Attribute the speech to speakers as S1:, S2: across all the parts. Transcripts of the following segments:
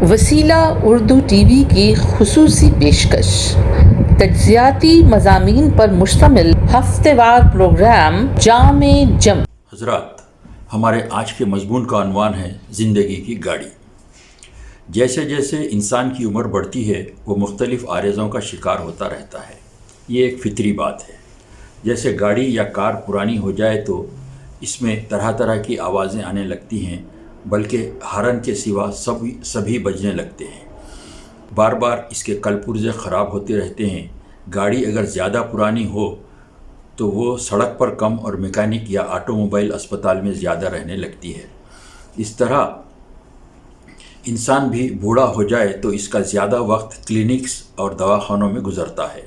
S1: وسیلہ Urdu T V کی خصوصی پیشکش، تجزیاتی مضامین پر مشتمل ہفتہ وار پروگرام جام جم۔
S2: حضرات، ہمارے آج کے مضمون کا عنوان ہے زندگی کی گاڑی۔ جیسے جیسے انسان کی عمر بڑھتی ہے وہ مختلف عارضوں کا شکار ہوتا رہتا ہے۔ یہ ایک فطری بات ہے۔ جیسے گاڑی یا کار پرانی ہو جائے تو اس میں طرح طرح کی آوازیں آنے لگتی ہیں، بلکہ ہارن کے سوا سبھی بجنے لگتے ہیں۔ بار بار اس کے کل پرزے خراب ہوتے رہتے ہیں۔ گاڑی اگر زیادہ پرانی ہو تو وہ سڑک پر کم اور میکینک یا آٹو موبائل اسپتال میں زیادہ رہنے لگتی ہے۔ اس طرح انسان بھی بوڑھا ہو جائے تو اس کا زیادہ وقت کلینکس اور دواخانوں میں گزرتا ہے،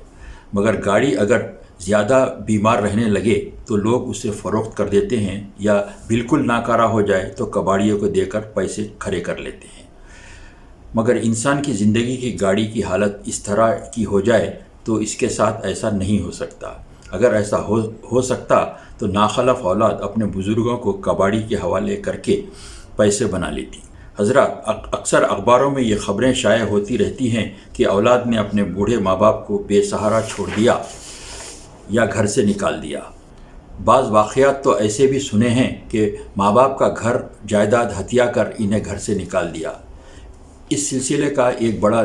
S2: مگر گاڑی اگر زیادہ بیمار رہنے لگے تو لوگ اسے فروخت کر دیتے ہیں، یا بالکل ناکارہ ہو جائے تو کباڑیوں کو دے کر پیسے کھڑے کر لیتے ہیں۔ مگر انسان کی زندگی کی گاڑی کی حالت اس طرح کی ہو جائے تو اس کے ساتھ ایسا نہیں ہو سکتا۔ اگر ایسا ہو سکتا تو ناخلف اولاد اپنے بزرگوں کو کباڑی کے حوالے کر کے پیسے بنا لیتی۔ حضرات، اکثر اخباروں میں یہ خبریں شائع ہوتی رہتی ہیں کہ اولاد نے اپنے بوڑھے ماں باپ کو بے سہارا چھوڑ دیا یا گھر سے نکال دیا۔ بعض واقعات تو ایسے بھی سنے ہیں کہ ماں باپ کا گھر جائیداد ہتھیا کر انہیں گھر سے نکال دیا۔ اس سلسلے کا ایک بڑا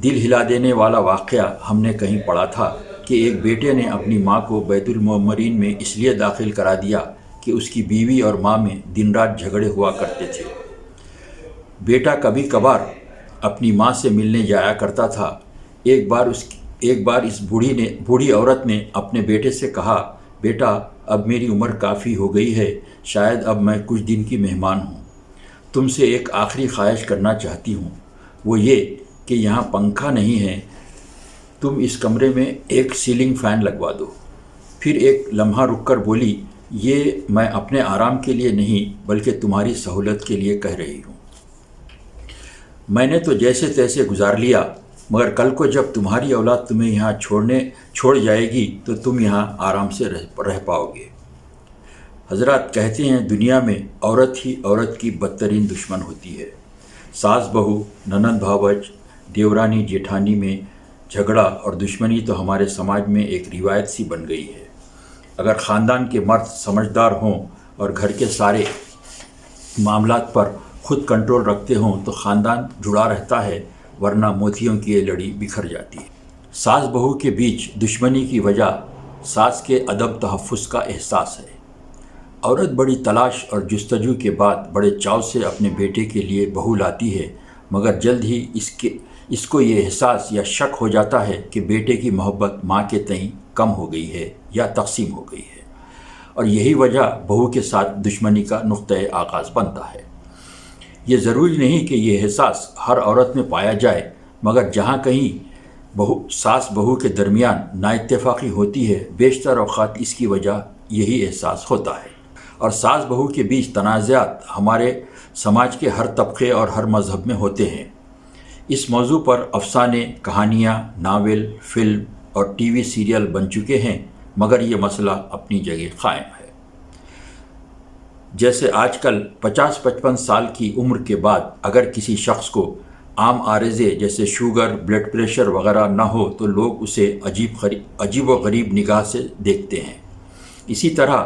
S2: دل ہلا دینے والا واقعہ ہم نے کہیں پڑھا تھا کہ ایک بیٹے نے اپنی ماں کو بیت المعمرین میں اس لیے داخل کرا دیا کہ اس کی بیوی اور ماں میں دن رات جھگڑے ہوا کرتے تھے۔ بیٹا کبھی کبھار اپنی ماں سے ملنے جایا کرتا تھا۔ ایک بار اس بوڑھی عورت نے اپنے بیٹے سے کہا، بیٹا اب میری عمر کافی ہو گئی ہے، شاید اب میں کچھ دن کی مہمان ہوں۔ تم سے ایک آخری خواہش کرنا چاہتی ہوں، وہ یہ کہ یہاں پنکھا نہیں ہے، تم اس کمرے میں ایک سیلنگ فین لگوا دو۔ پھر ایک لمحہ رک کر بولی، یہ میں اپنے آرام کے لیے نہیں بلکہ تمہاری سہولت کے لیے کہہ رہی ہوں۔ میں نے تو جیسے تیسے گزار لیا، مگر کل کو جب تمہاری اولاد تمہیں یہاں چھوڑ جائے گی تو تم یہاں آرام سے رہ پاؤ گے۔ حضرات، کہتے ہیں دنیا میں عورت ہی عورت کی بدترین دشمن ہوتی ہے۔ ساس بہو، نند بھاوج، دیورانی جیٹھانی میں جھگڑا اور دشمنی تو ہمارے سماج میں ایک روایت سی بن گئی ہے۔ اگر خاندان کے مرد سمجھدار ہوں اور گھر کے سارے معاملات پر خود کنٹرول رکھتے ہوں تو خاندان جڑا رہتا ہے، ورنہ موتیوں کی یہ لڑی بکھر جاتی ہے۔ ساس بہو کے بیچ دشمنی کی وجہ ساس کے عدم تحفظ کا احساس ہے۔ عورت بڑی تلاش اور جستجو کے بعد بڑے چاؤ سے اپنے بیٹے کے لیے بہو لاتی ہے، مگر جلد ہی اس کو یہ احساس یا شک ہو جاتا ہے کہ بیٹے کی محبت ماں کے تئیں کم ہو گئی ہے یا تقسیم ہو گئی ہے، اور یہی وجہ بہو کے ساتھ دشمنی کا نقطۂ آغاز بنتا ہے۔ یہ ضروری نہیں کہ یہ احساس ہر عورت میں پایا جائے، مگر جہاں کہیں ساس بہو کے درمیان نااتفاقی ہوتی ہے، بیشتر اوقات اس کی وجہ یہی احساس ہوتا ہے۔ اور ساس بہو کے بیچ تنازعات ہمارے سماج کے ہر طبقے اور ہر مذہب میں ہوتے ہیں۔ اس موضوع پر افسانے، کہانیاں، ناول، فلم اور ٹی وی سیریل بن چکے ہیں، مگر یہ مسئلہ اپنی جگہ قائم ہے۔ جیسے آج کل 50-55 سال کی عمر کے بعد اگر کسی شخص کو عام عارضے جیسے شوگر، بلڈ پریشر وغیرہ نہ ہو تو لوگ اسے عجیب و غریب نگاہ سے دیکھتے ہیں۔ اسی طرح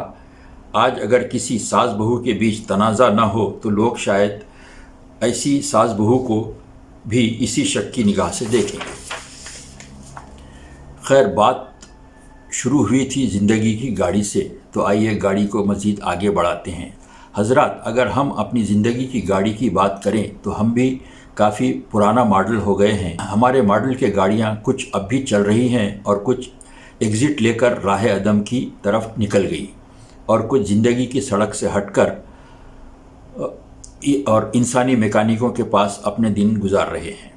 S2: آج اگر کسی ساس بہو کے بیچ تنازع نہ ہو تو لوگ شاید ایسی ساس بہو کو بھی اسی شک کی نگاہ سے دیکھیں گے۔ خیر، بات شروع ہوئی تھی زندگی کی گاڑی سے، تو آئیے گاڑی کو مزید آگے بڑھاتے ہیں۔ حضرات، اگر ہم اپنی زندگی کی گاڑی کی بات کریں تو ہم بھی کافی پرانا ماڈل ہو گئے ہیں۔ ہمارے ماڈل کے گاڑیاں کچھ اب بھی چل رہی ہیں اور کچھ ایگزٹ لے کر راہ عدم کی طرف نکل گئی، اور کچھ زندگی کی سڑک سے ہٹ کر اور انسانی میکینکوں کے پاس اپنے دن گزار رہے ہیں۔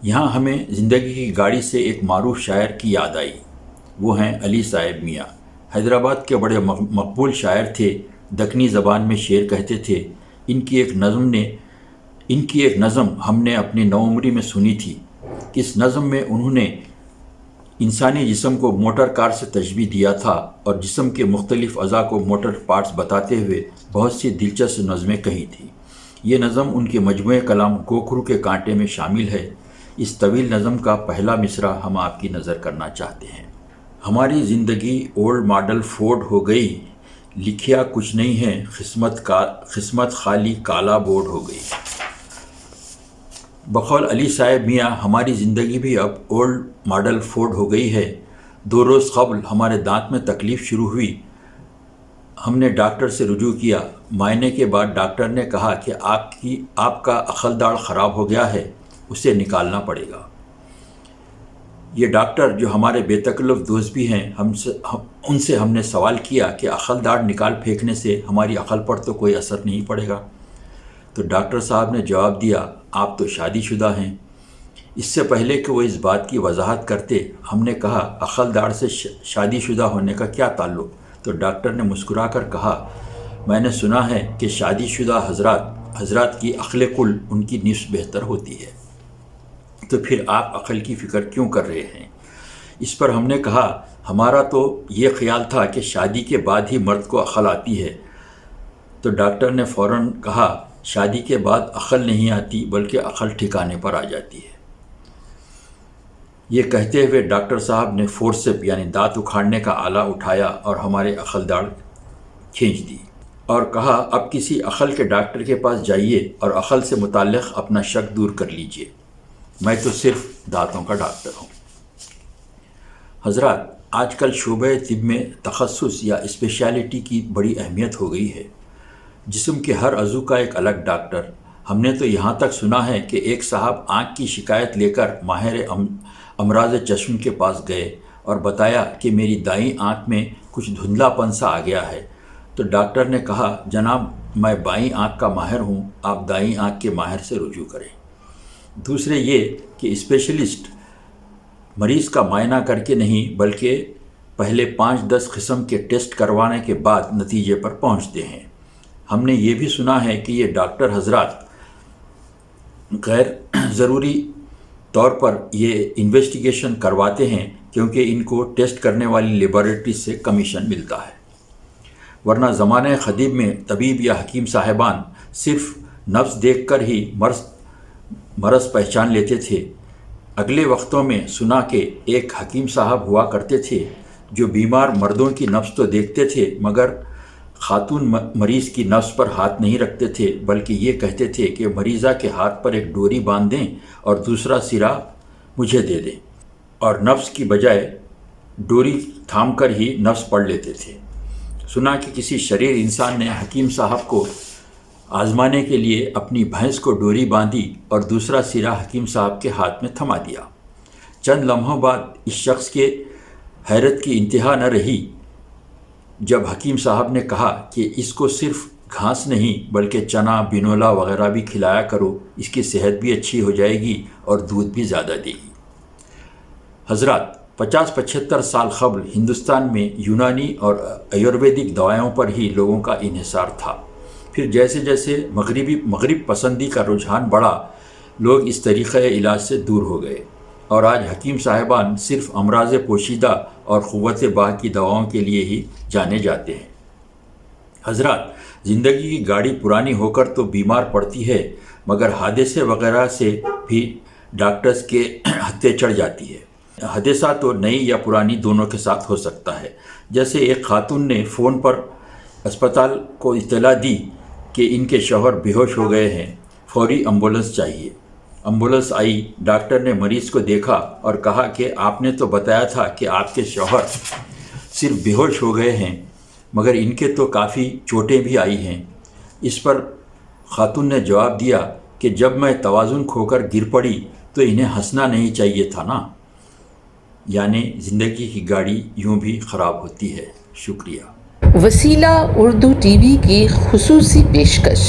S2: یہاں ہمیں زندگی کی گاڑی سے ایک معروف شاعر کی یاد آئی۔ وہ ہیں علی صاحب میاں۔ حیدرآباد کے بڑے مقبول شاعر تھے، دکنی زبان میں شعر کہتے تھے۔ ان کی ایک نظم ہم نے اپنی نوعمری میں سنی تھی۔ اس نظم میں انہوں نے انسانی جسم کو موٹر کار سے تشبیہ دیا تھا اور جسم کے مختلف اعضاء کو موٹر پارٹس بتاتے ہوئے بہت سی دلچسپ نظمیں کہی تھیں۔ یہ نظم ان کے مجموعہ کلام گوکھرو کے کانٹے میں شامل ہے۔ اس طویل نظم کا پہلا مصرع ہم آپ کی نظر کرنا چاہتے ہیں۔ ہماری زندگی اولڈ ماڈل فورڈ ہو گئی، لکھیا کچھ نہیں ہے، قسمت خالی کالا بورڈ ہو گئی۔ بقول علی صاحب میاں ہماری زندگی بھی اب اولڈ ماڈل فورڈ ہو گئی ہے۔ 2 روز قبل ہمارے دانت میں تکلیف شروع ہوئی، ہم نے ڈاکٹر سے رجوع کیا۔ معائنے کے بعد ڈاکٹر نے کہا کہ آپ کا عقل داڑھ خراب ہو گیا ہے، اسے نکالنا پڑے گا۔ یہ ڈاکٹر جو ہمارے بے تکلف دوست بھی ہیں، ان سے ہم نے سوال کیا کہ عقل داڑھ نکال پھینکنے سے ہماری عقل پر تو کوئی اثر نہیں پڑے گا؟ تو ڈاکٹر صاحب نے جواب دیا، آپ تو شادی شدہ ہیں۔ اس سے پہلے کہ وہ اس بات کی وضاحت کرتے، ہم نے کہا عقل داڑھ سے شادی شدہ ہونے کا کیا تعلق؟ تو ڈاکٹر نے مسکرا کر کہا، میں نے سنا ہے کہ شادی شدہ حضرات کی عقل کل ان کی نصف بہتر ہوتی ہے، تو پھر آپ عقل کی فکر کیوں کر رہے ہیں؟ اس پر ہم نے کہا، ہمارا تو یہ خیال تھا کہ شادی کے بعد ہی مرد کو عقل آتی ہے۔ تو ڈاکٹر نے فوراً کہا، شادی کے بعد عقل نہیں آتی بلکہ عقل ٹھکانے پر آ جاتی ہے۔ یہ کہتے ہوئے ڈاکٹر صاحب نے فورسپ یعنی دانت اکھاڑنے کا آلہ اٹھایا اور ہمارے عقل داڑھ کھینچ دی اور کہا، اب کسی عقل کے ڈاکٹر کے پاس جائیے اور عقل سے متعلق اپنا شک دور کر لیجئے، میں تو صرف دانتوں کا ڈاکٹر ہوں۔ حضرات، آج کل شعبہ طب میں تخصص یا اسپیشلٹی کی بڑی اہمیت ہو گئی ہے۔ جسم کے ہر عضو کا ایک الگ ڈاکٹر۔ ہم نے تو یہاں تک سنا ہے کہ ایک صاحب آنکھ کی شکایت لے کر ماہر امراض چشم کے پاس گئے اور بتایا کہ میری دائیں آنکھ میں کچھ دھندلا پن سا آ گیا ہے۔ تو ڈاکٹر نے کہا، جناب میں بائیں آنکھ کا ماہر ہوں، آپ دائیں آنکھ کے ماہر سے رجوع کریں۔ دوسرے یہ کہ اسپیشلسٹ مریض کا معائنہ کر کے نہیں بلکہ پہلے 5-10 قسم کے ٹیسٹ کروانے کے بعد نتیجے پر پہنچتے ہیں۔ ہم نے یہ بھی سنا ہے کہ یہ ڈاکٹر حضرات غیر ضروری طور پر یہ انویسٹیگیشن کرواتے ہیں کیونکہ ان کو ٹیسٹ کرنے والی لیبارٹری سے کمیشن ملتا ہے، ورنہ زمانہ قدیم میں طبیب یا حکیم صاحبان صرف نبض دیکھ کر ہی مرض پہچان لیتے تھے۔ اگلے وقتوں میں سنا کہ ایک حکیم صاحب ہوا کرتے تھے جو بیمار مردوں کی نبض تو دیکھتے تھے مگر خاتون مریض کی نبض پر ہاتھ نہیں رکھتے تھے، بلکہ یہ کہتے تھے کہ مریضہ کے ہاتھ پر ایک ڈوری باندھ دیں اور دوسرا سرا مجھے دے دیں، اور نبض کی بجائے ڈوری تھام کر ہی نبض پڑھ لیتے تھے۔ سنا کہ کسی شریر انسان نے حکیم صاحب کو آزمانے کے لیے اپنی بھینس کو ڈوری باندھی اور دوسرا سرا حکیم صاحب کے ہاتھ میں تھما دیا۔ چند لمحوں بعد اس شخص کے حیرت کی انتہا نہ رہی جب حکیم صاحب نے کہا کہ اس کو صرف گھاس نہیں بلکہ چنا، بینولا وغیرہ بھی کھلایا کرو، اس کی صحت بھی اچھی ہو جائے گی اور دودھ بھی زیادہ دے گی۔ حضرات، 50-75 سال قبل ہندوستان میں یونانی اور آیورویدک دوائیوں پر ہی لوگوں کا انحصار تھا۔ پھر جیسے جیسے مغرب پسندی کا رجحان بڑھا، لوگ اس طریقہ علاج سے دور ہو گئے اور آج حکیم صاحبان صرف امراض پوشیدہ اور قوت باہ کی دواؤں کے لیے ہی جانے جاتے ہیں۔ حضرات، زندگی کی گاڑی پرانی ہو کر تو بیمار پڑتی ہے مگر حادثے وغیرہ سے بھی ڈاکٹرز کے ہتھے چڑھ جاتی ہے۔ حادثہ تو نئی یا پرانی دونوں کے ساتھ ہو سکتا ہے۔ جیسے ایک خاتون نے فون پر اسپتال کو اطلاع دی کہ ان کے شوہر بے ہوش ہو گئے ہیں، فوری ایمبولینس چاہیے۔ ایمبولینس آئی، ڈاکٹر نے مریض کو دیکھا اور کہا کہ آپ نے تو بتایا تھا کہ آپ کے شوہر صرف بے ہوش ہو گئے ہیں مگر ان کے تو کافی چوٹیں بھی آئی ہیں۔ اس پر خاتون نے جواب دیا کہ جب میں توازن کھو کر گر پڑی تو انہیں ہنسنا نہیں چاہیے تھا نا۔ یعنی زندگی کی گاڑی یوں بھی خراب ہوتی ہے۔ شکریہ۔
S1: وسیلہ اردو ٹی وی کی خصوصی پیشکش،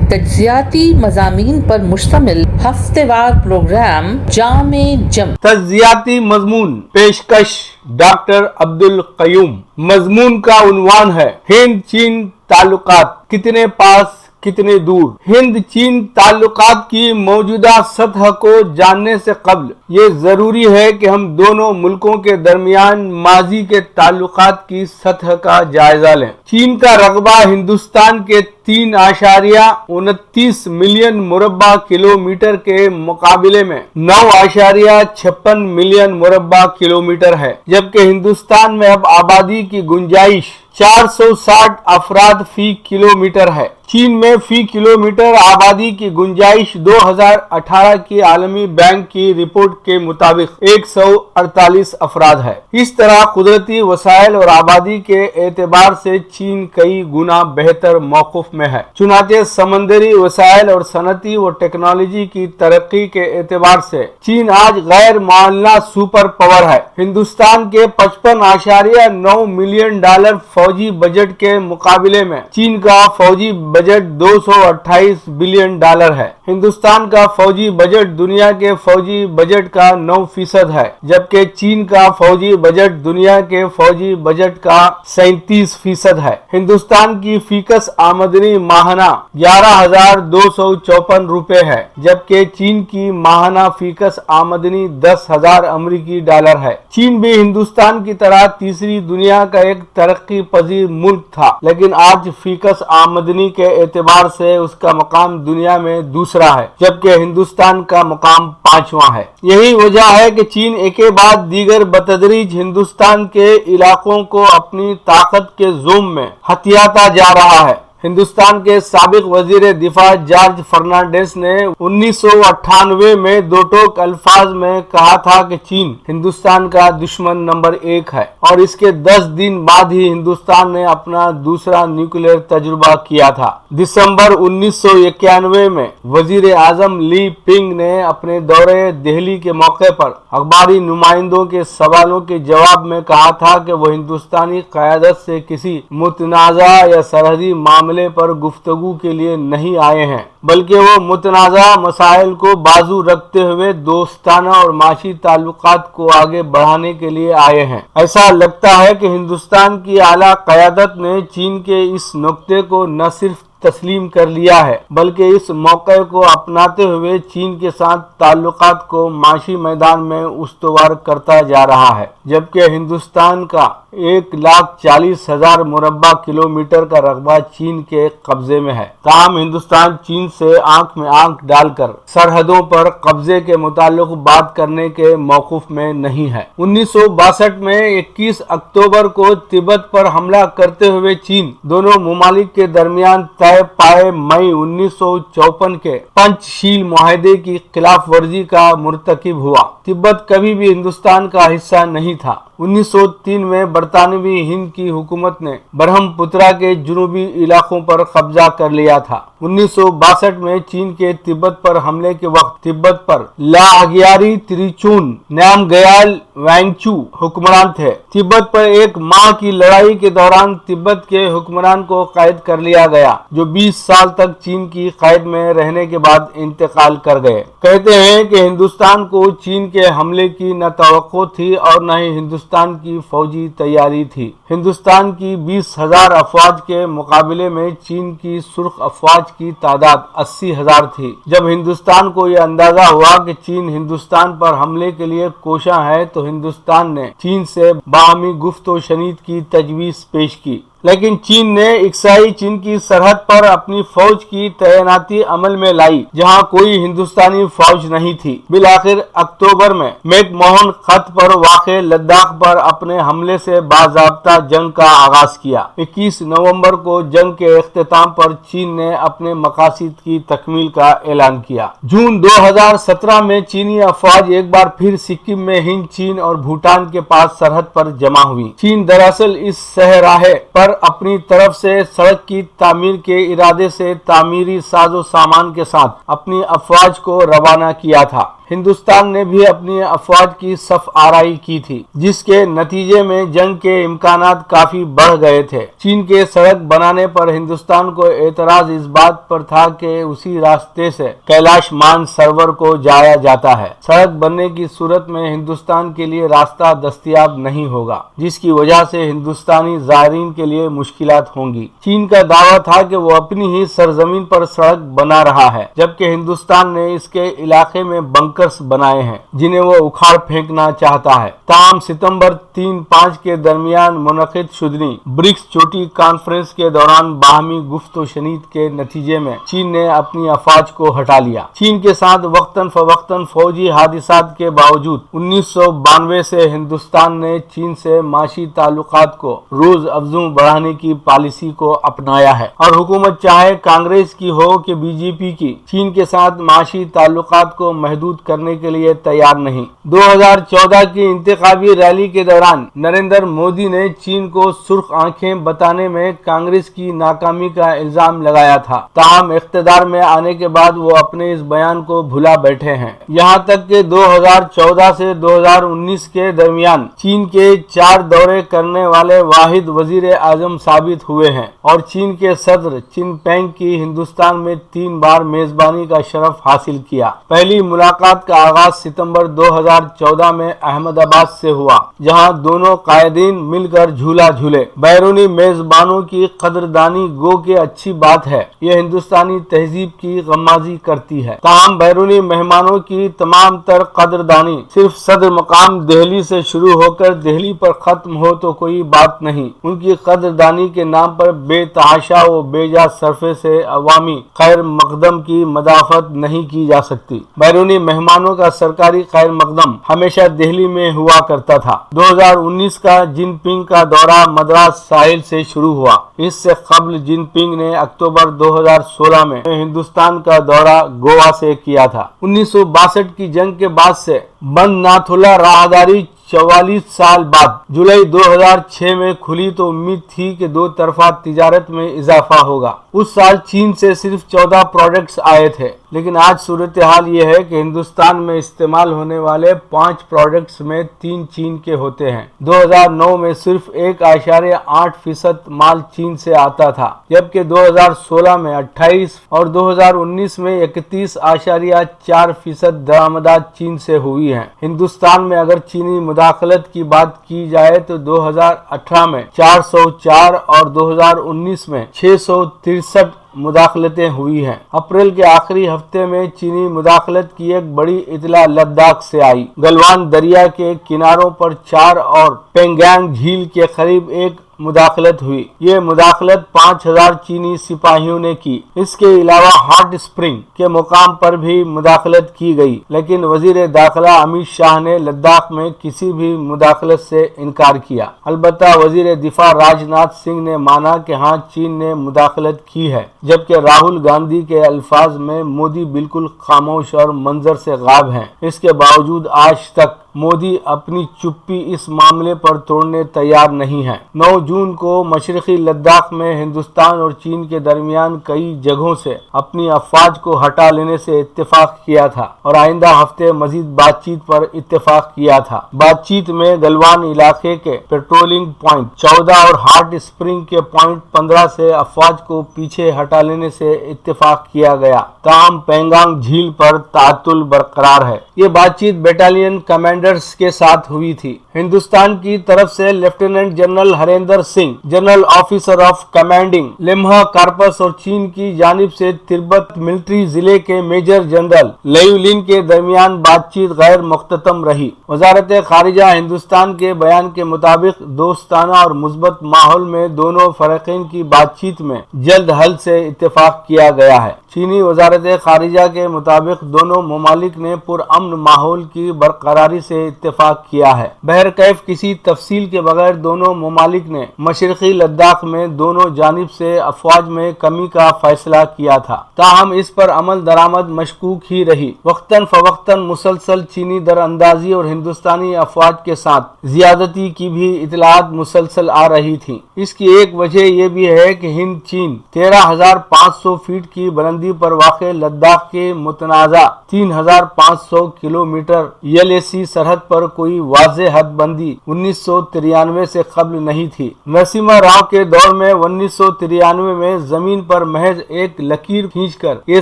S1: تجزیاتی مضامین پر مشتمل ہفتہ وار پروگرام جام جم۔
S3: تجزیاتی مضمون پیشکش ڈاکٹر عبدالقیوم۔ مضمون کا عنوان ہے ہند چین تعلقات کتنے پاس کتنے دور۔ ہند چین تعلقات کی موجودہ سطح کو جاننے سے قبل یہ ضروری ہے کہ ہم دونوں ملکوں کے درمیان ماضی کے تعلقات کی سطح کا جائزہ لیں۔ چین کا رقبہ ہندوستان کے 3.29 मिलियन मुरब्बा किलोमीटर के मुकाबले में 9.56 मिलियन मुरब्बा किलोमीटर है, जबकि हिंदुस्तान में अब आबादी की गुंजाइश 460 अफराद फी किलोमीटर है। चीन में फी किलोमीटर आबादी की गुंजाइश 2018 की आलमी बैंक की रिपोर्ट के मुताबिक 148 अफराद है। इस तरह कुदरती वसाइल और आबादी के एतबार से चीन कई गुना बेहतर मौक़िफ़ में है। चुनांचे समंदरी वसाइल और सनती व टेक्नोलॉजी की तरक्की के एतबार से चीन आज गैर मामला सुपर पावर है। हिंदुस्तान के 55.9 मिलियन डॉलर फौजी बजट के मुकाबले में चीन का फौजी बजट 228 बिलियन डॉलर है। हिंदुस्तान का फौजी बजट दुनिया के फौजी बजट का 9% है, जबकि चीन का फौजी बजट दुनिया के फौजी बजट का 37% है। हिंदुस्तान की फीकस आमदनी माहाना 11,254 रुपए है, जबकि चीन की माहाना फीकस आमदनी 10,000 अमेरिकी डॉलर है। चीन भी हिंदुस्तान की तरह तीसरी दुनिया का एक तरक्की पजीर मुल्क था, लेकिन आज फीकस आमदनी के एतबार से उसका मकाम दुनिया में दूसरा है, जबकि हिंदुस्तान का मकाम 5वां है। यही वजह है कि चीन एक के बाद दीगर बतदरीज हिंदुस्तान के इलाकों को अपनी ताकत के जोम में हथियाता जा रहा है। हिंदुस्तान के साबिक वजीर दिफा जॉर्ज फर्नांडिस ने 1998 में दो टोक अल्फाज में कहा था कि चीन हिंदुस्तान का दुश्मन नंबर 1 है, और इसके 10 दिन बाद ही हिंदुस्तान ने अपना दूसरा न्यूक्लियर तजुर्बा किया था। दिसंबर 1991 में वजीर आजम ली पिंग ने अपने दौरे दिल्ली के मौके पर अखबारी नुमाइंदों के सवालों के जवाब में कहा था कि वो हिंदुस्तानी क़यादत से किसी मुतनाज़ा या सरहदी मामले पर गुफ्तगू के लिए नहीं आए हैं, बल्कि वो मुतनाज़ा मसाइल को बाजू रखते हुए दोस्ताना और माशी ताल्लुकात को आगे बढ़ाने के लिए आए हैं। ऐसा लगता है कि हिंदुस्तान की आला क़यादत ने चीन के इस नुक्ते को न सिर्फ तस्लीम कर लिया है, बल्कि इस मौके को अपनाते हुए चीन के साथ ताल्लुकात को माशी मैदान में उस्तवार करता जा रहा है, जबकि हिंदुस्तान का 1,40,000 मुरब्बा किलोमीटर का रकबा चीन के कब्जे में है। ताहम हिंदुस्तान चीन से आंख में आंख डालकर सरहदों पर कब्जे के मुताल्लिक बात करने के मौक़िफ़ में नहीं है। 1962 में 21 अक्टूबर को तिब्बत पर हमला करते हुए चीन दोनों मुमालिक के दरमियान तय पाए मई 1954 के पंचशील मुआहदे की खिलाफ वर्जी का मुर्तकिब हुआ। तिब्बत कभी भी हिंदुस्तान का हिस्सा नहीं था। 1903 में बरतानवी हिंद की हुकूमत ने ब्रह्मपुत्रा के जुनूबी इलाकों पर कब्जा कर लिया था। 1962 में चीन के तिब्बत पर हमले के वक्त तिब्बत पर लाहगियारी त्रिचून नामग्याल वांगचू हुक्मरान थे। तिब्बत पर एक माह की लड़ाई के दौरान तिब्बत के हुक्मरान को कैद कर लिया गया, जो 20 साल तक चीन की कैद में रहने के बाद इंतकाल कर गए। कहते हैं कि हिंदुस्तान को चीन के हमले की न तवक्को थी और न ही हिंदुस्तान की फौजी तैयारी थी। हिंदुस्तान की 20,000 अफवाज के मुकाबले में चीन की सुर्ख अफवाज की तादाद 80,000 थी। जब हिंदुस्तान को यह अंदाजा हुआ कि चीन हिंदुस्तान पर हमले के लिए कोशा है, तो हिंदुस्तान ने चीन से बाहमी गुफ्त शनीद की तजवीज़ पेश की, लेकिन चीन ने इक्साई चीन की सरहद पर अपनी फौज की तैनाती अमल में लाई, जहां कोई हिंदुस्तानी फौज नहीं थी। बिलाखिर अक्टूबर में मैकमोहन खत पर वाक़े लद्दाख पर अपने हमले से बाज़ाब्ता जंग का आगाज किया। 21 नवंबर को जंग के इख्तिताम पर चीन ने अपने मकासद की तकमील का ऐलान किया। जून 2017 में चीनी अफवाज एक बार फिर सिक्किम में हिंद, चीन और भूटान के पास सरहद पर जमा हुई। चीन दरअसल इस सहराहे पर अपनी तरफ से सड़क की तामीर के इरादे से तामीरी साजो सामान के साथ अपनी अफवाज को रवाना किया था। हिंदुस्तान ने भी अपनी अफवाज की सफ आराई की थी, जिसके नतीजे में जंग के इम्कानात काफी बढ़ गए थे। चीन के सड़क बनाने पर हिंदुस्तान को एतराज इस बात पर था कि उसी रास्ते से कैलाश मान सरोवर को जाया जाता है। सड़क बनने की सूरत में हिंदुस्तान के लिए रास्ता दस्तयाब नहीं होगा, जिसकी वजह से हिंदुस्तानी ज़ायरीन के लिए मुश्किलात होंगी। चीन का दावा था कि वो अपनी ही सरजमीन पर सड़क बना रहा है, जबकि हिंदुस्तान ने इसके इलाके में बंकर बंकर्स बनाए हैं जिन्हें वो उखाड़ फेंकना चाहता है। ताहम सितंबर 3-5 के दरमियान मुनक़िद शुदनी ब्रिक्स चोटी कॉन्फ्रेंस के दौरान बाहमी गुफ्त-ओ-शनीद के नतीजे में चीन ने अपनी अफवाज को हटा लिया। चीन के साथ वक्तन फवक्तन फौजी हादिसात के बावजूद 1992 से हिंदुस्तान ने चीन से माशी ताल्लुकात को रोज अफजू बढ़ाने की पॉलिसी को अपनाया है और हुकूमत चाहे कांग्रेस की हो कि बीजेपी की, चीन के साथ माशी ताल्लुकात को महदूद करने के लिए तैयार नहीं। 2014 की इंतखाबी रैली के दौरान नरेंद्र मोदी ने चीन को सुर्ख आंखें बताने में कांग्रेस की नाकामी का इल्जाम लगाया था। ताहम इख्तिदार में आने के बाद वो अपने इस बयान को भुला बैठे हैं। यहाँ तक कि 2014 से 2019 के दरमियान चीन के 4 दौरे करने वाले वाहिद वजीर आजम साबित हुए हैं और चीन के सदर चिनपेंग की हिंदुस्तान में 3 बार मेजबानी का शरफ हासिल किया। पहली मुलाकात का आगाज सितंबर 2014 में अहमदाबाद से हुआ, जहां दोनों कायदीन मिलकर झूला झूले। बैरूनी मेजबानों की कदरदानी गो के अच्छी बात है, यह हिंदुस्तानी तहजीब की गम्माजी करती है। ताहम बैरूनी मेहमानों की तमाम तर कदरदानी सिर्फ सदर मकाम दिल्ली से शुरू होकर दिल्ली पर खत्म हो तो कोई बात नहीं। उनकी कदरदानी के नाम पर बेतहाशा व बेजा सरफे से अवामी खैर मकदम की मदाफत नहीं की जा सकती। बैरूनी मेहमानों का सरकारी खैर मकदम हमेशा दिल्ली में हुआ करता था। 2019 का जिनपिंग का दौरा मद्रास साहिल से शुरू हुआ। इससे कबल जिनपिंग ने अक्टूबर 2016 में हिंदुस्तान का दौरा गोवा से किया था। 1962 की जंग के बाद से बंद नाथुला राहदारी 44 साल बाद जुलाई 2006 में खुली तो उम्मीद थी कि 2 तरफा तिजारत में इजाफा होगा। उस साल चीन से सिर्फ 14 प्रोडक्ट्स आए थे, लेकिन आज सूरत हाल ये है कि हिंदुस्तान में इस्तेमाल होने वाले 5 प्रोडक्ट्स में 3 चीन के होते हैं। 2009 में सिर्फ 1.8% माल चीन से आता था, जबकि 2016 में 28 और 2019 में 31.4% दरामदात चीन से हुई हैं। हिंदुस्तान में अगर चीनी मुदाखलत की बात की जाए तो 2018 में 404 और 2019 में 663 मुदाखलतें हुई हैं। अप्रैल के आखिरी हफ्ते में चीनी मुदाखलत की एक बड़ी इतला लद्दाख से आई। गलवान दरिया के किनारों पर 4 और पेंगयांग झील के करीब एक मुदाखलत हुई। ये मुदाखलत 5000 चीनी सिपाहियों ने की। इसके अलावा हॉट स्प्रिंग के मुकाम पर भी मुदाखलत की गई, लेकिन वजीर दाखिला अमित शाह ने लद्दाख में किसी भी मुदाखलत से इनकार किया। अलबत्ता वजीर दिफा राजनाथ सिंह ने माना कि हाँ, चीन ने मुदाखलत की है, जबकि राहुल गांधी के अल्फाज में मोदी बिल्कुल खामोश और मंजर से गायब हैं। इसके बावजूद आज तक मोदी अपनी चुप्पी इस मामले पर तोड़ने तैयार नहीं है। 9 जून को मशरकी लद्दाख में हिंदुस्तान और चीन के दरमियान कई जगहों से अपनी अफवाज को हटा लेने से इत्तेफाक किया था और आइंदा हफ्ते मजीद बातचीत पर इत्तेफाक किया था। बातचीत में गलवान इलाके के पेट्रोलिंग पॉइंट 14 और हॉट स्प्रिंग के पॉइंट 15 से अफवाज को पीछे हटा लेने से इत्तेफाक किया गया। ताहम पेंगांग झील पर तातुल बरकरार है। ये बातचीत बटालियन कमांडर्स के साथ हुई थी। हिंदुस्तान की तरफ से lieutenant general Harendra Singh, general officer of commanding लिम्हा कॉर्पस, और चीन की जानिब से तिब्बत मिलिट्री जिले के मेजर जनरल लेयुलिन के दरमियान बातचीत गैर मुख्ततम रही। वजारत खारिजा हिंदुस्तान के बयान के मुताबिक दोस्ताना और मुस्बत माहौल में दोनों फरीकैन की बातचीत में जल्द हल से इत्तेफाक किया गया है। चीनी वजारत खारिजा के मुताबिक दोनों ममालिक ने पुरअमन माहौल की बरकरारी से इत्तेफाक किया है। बहरकैफ किसी तफसील के बगैर दोनों ममालिक ने मशरकी लद्दाख में दोनों जानिब से अफवाज में कमी का फैसला किया था। ताहम इस पर अमल दरामद मशकूक ही रही। वक्तन फवक्तन मुसलसल चीनी दरअंदाजी और हिंदुस्तानी अफवाज के साथ जियादती की भी इतलात मुसलसल आ रही थी। इसकी एक वजह यह भी है कि हिंद चीन 13,500 फीट की बुलंदी पर वाक़े लद्दाख के मुतनाज़ा 3,500 किलोमीटर LAC सरहद पर कोई वाज़ेह हदबंदी 1993 से कबल नहीं थी। नरसिम्हा राव के दौर में 1993 में जमीन पर महज एक लकीर खींचकर ये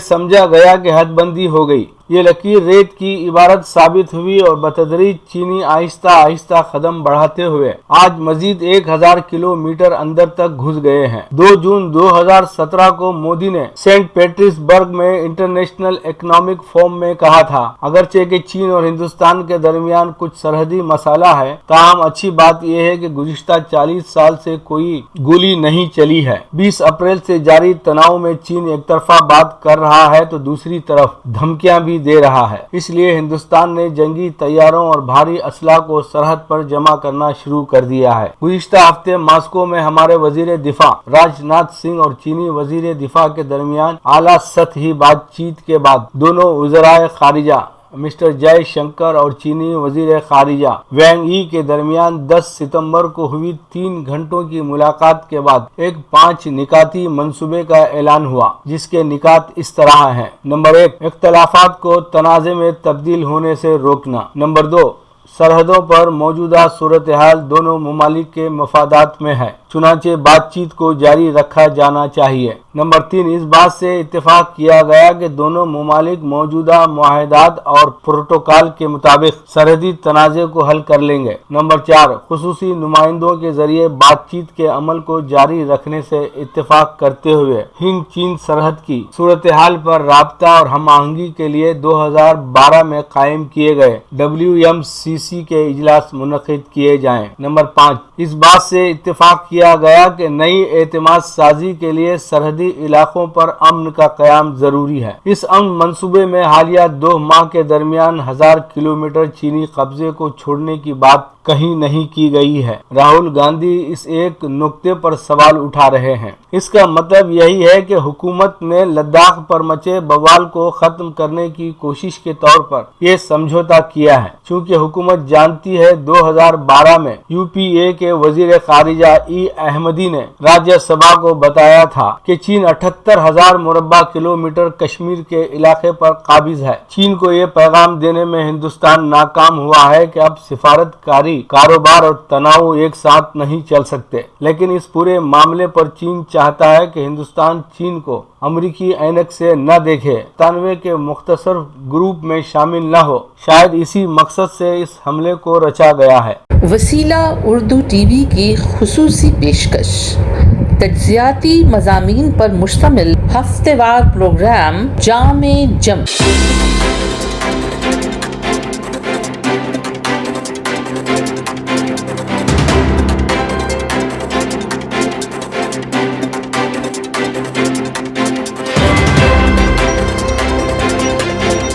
S3: समझा गया कि हदबंदी हो गई। ये लकीर रेत की इबारत साबित हुई और बतदरीज चीनी आहिस्ता आहिस्ता कदम बढ़ाते हुए आज मजीद 1000 किलोमीटर अंदर तक घुस गए हैं। 2 जून 2017 को मोदी ने सेंट पीटर्सबर्ग में इंटरनेशनल इकोनॉमिक फोरम में कहा था, अगरचे कि चीन और हिंदुस्तान के दरमियान कुछ सरहदी मसाला है, ताहम अच्छी बात यह है कि गुज़िश्ता 40 साल से कोई गोली नहीं चली है। 20 अप्रैल से जारी तनाव में चीन एक तरफा बात कर रहा है तो दूसरी तरफ धमकियां भी दे रहा है। इसलिए हिंदुस्तान ने जंगी तैयारों और भारी असला को सरहद पर जमा करना शुरू कर दिया है। गुज़िश्ता हफ्ते मॉस्को में हमारे वजीर दिफा राजनाथ सिंह और चीनी वजीर दिफा के दरमियान आला सतही बातचीत के बाद दोनों वज़राए खारिजा मिस्टर जय शंकर और चीनी वजीर खारिजा वैंग यी के दरमियान 10 सितंबर को हुई 3 घंटों की मुलाकात के बाद एक 5 निकाती मंसूबे का ऐलान हुआ, जिसके निकात इस तरह हैं। नंबर 1, इख्तलाफात को तनाज़े में तब्दील होने से रोकना। नंबर 2, सरहदों पर मौजूदा सूरत हाल दोनों ममालिक के मफादात में है, चुनाचे बातचीत को जारी रखा जाना चाहिए। नंबर 3, इस बात से इत्तेफाक किया गया कि दोनों ममालिक मौजूदा मुआहदात और प्रोटोकॉल के मुताबिक सरहदी तनाज़े को हल कर लेंगे। नंबर 4, खुसूसी नुमाइंदों के जरिए बातचीत के अमल को जारी रखने से इत्तेफाक करते हुए हिंद चीन सरहद की सूरत हाल पर राब्ता और हम आहंगी के लिए 2012 में कायम किए गए WMCC के इजलास मुनक़िद किए जाएं। नंबर 5, इस बात से इत्तेफाक किया गया कि नई एतमाद साजी के लिए सरहदी इलाकों पर अमन का क़याम जरूरी है। इस अमन मंसूबे में हालिया 2 माह के दरमियान 1000 किलोमीटर चीनी कब्जे को छोड़ने की बात कहीं नहीं की गई है। राहुल गांधी इस एक नुक्ते पर सवाल उठा रहे हैं। इसका मतलब यही है कि हुकूमत ने लद्दाख पर मचे बवाल को खत्म करने की कोशिश के तौर पर यह समझौता किया है, चूंकि हुकूमत जानती है 2012 में UPA के वजीर खारिजा ई अहमदी ने राज्यसभा को बताया था कि चीन 78,000 मुरब्बा किलोमीटर कश्मीर के इलाके पर काबिज है। चीन को ये पैगाम देने में हिंदुस्तान नाकाम हुआ है कि अब सिफारतकारी, कारोबार और तनाव एक साथ नहीं चल सकते। लेकिन इस पूरे मामले पर चीन चाहता है कि हिंदुस्तान चीन को अमरीकी ऐनक से न देखे, 97 के मुख्तसर ग्रुप में शामिल न हो। शायद इसी मकसद से इस हमले को रचा गया है।
S1: वसीला उर्दू टीवी की खुसूसी पेशकश तज्जियाती मज़ामीन पर मुश्तमिल हफ्तेवार प्रोग्राम जामे जम